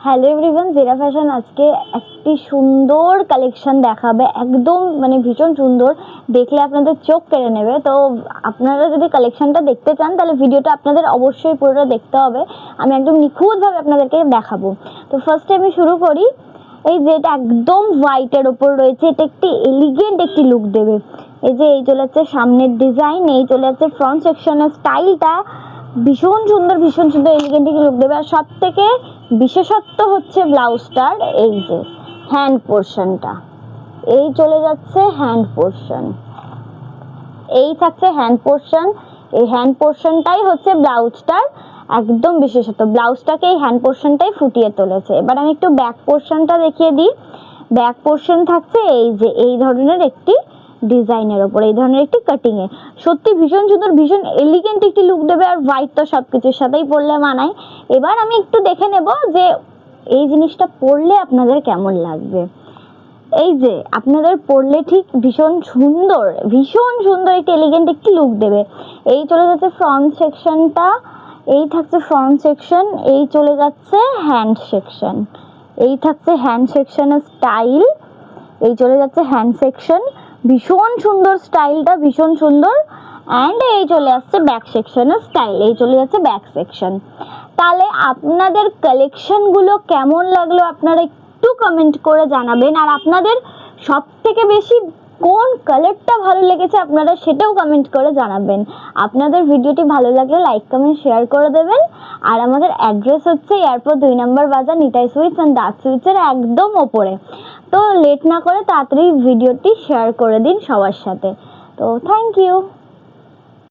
Hello everyone, জেরা fashion আজকে একটি সুন্দর কালেকশন দেখাবে। একদম মানে ভীষণ সুন্দর, দেখলে আপনাদের চোখ কেড়ে নেবে। তো আপনারা যদি কালেকশনটা দেখতে চান তাহলে ভিডিওটা আপনাদের অবশ্যই পুরোটা দেখতে হবে। আমি একদম নিখুঁতভাবে আপনাদেরকে দেখাবো। তো ফার্স্টে আমি শুরু করি। এই যে এটা একদম হোয়াইটের ওপর রয়েছে, এটা একটি এলিগেন্ট একটি লুক দেবে। এই যে এই চলে যাচ্ছে সামনের ডিজাইন, এই চলে যাচ্ছে ফ্রন্ট সেকশনের স্টাইলটা ভীষণ সুন্দর এলিগেন্ট লুক দেবে। আর সব থেকে বিশেষত্ব হচ্ছে ব্লাউজটার এই যে হ্যান্ড পোর্শনটা, এই চলে যাচ্ছে হ্যান্ড পোর্শন, এই থাকছে হ্যান্ড পোর্শন। এই হ্যান্ড পোর্শনটাই হচ্ছে ব্লাউজটার একদম বিশেষত্ব। ব্লাউজটাকে এই হ্যান্ড পোর্শনটাই ফুটিয়ে তুলেছে। এবার আমি একটু ব্যাক পোর্শনটা দেখিয়ে দিই। ব্যাক পোর্শন থাকছে এই যে এই ধরনের একটি ডিজাইনের ওপর, এই ধরনের একটি কাটিং এ। সত্যি ভীষণ সুন্দর, ভীষণ এলিগেন্ট একটি লুক দেবে। আর হোয়াইট তো সবকিছুর সাথেই পরলে মানায়। এবার আমি একটু দেখে নেব যে এই জিনিসটা পরলে আপনাদের কেমন লাগবে। এই যে আপনাদের পরলে ঠিক ভীষণ সুন্দর একটি এলিগেন্ট একটি লুক দেবে। এই চলে যাচ্ছে ফ্রন্ট সেকশনটা, এই থাকছে ফ্রন্ট সেকশন, এই চলে যাচ্ছে হ্যান্ড সেকশন, এই থাকছে হ্যান্ড সেকশনের স্টাইল, এই চলে যাচ্ছে হ্যান্ড সেকশন। ভীষণ সুন্দর স্টাইলটা, ভীষণ সুন্দর। অ্যান্ড এই চলে আসছে ব্যাক সেকশনের স্টাইল, এই চলে যাচ্ছে ব্যাক সেকশন। তাহলে আপনাদের কালেকশনগুলো কেমন লাগলো আপনারা একটু কমেন্ট করে জানাবেন। আর আপনাদের সব থেকে বেশি কোন কালারটা ভালো লেগেছে আপনারা সেটাও কমেন্ট করে জানাবেন। আপনাদের ভিডিওটি ভালো লাগলে লাইক কমেন্ট শেয়ার করে দেবেন। আর আমাদের অ্যাড্রেস হচ্ছে এয়ারপোর্ট 2 নম্বর বাজার, নিতাই সুইটস অ্যান্ড ডার্ক সুইটসের একদম ওপরে। তো লেট না করে তাড়াতাড়ি ভিডিওটি শেয়ার করে দিন সবার সাথে। তো থ্যাংক ইউ।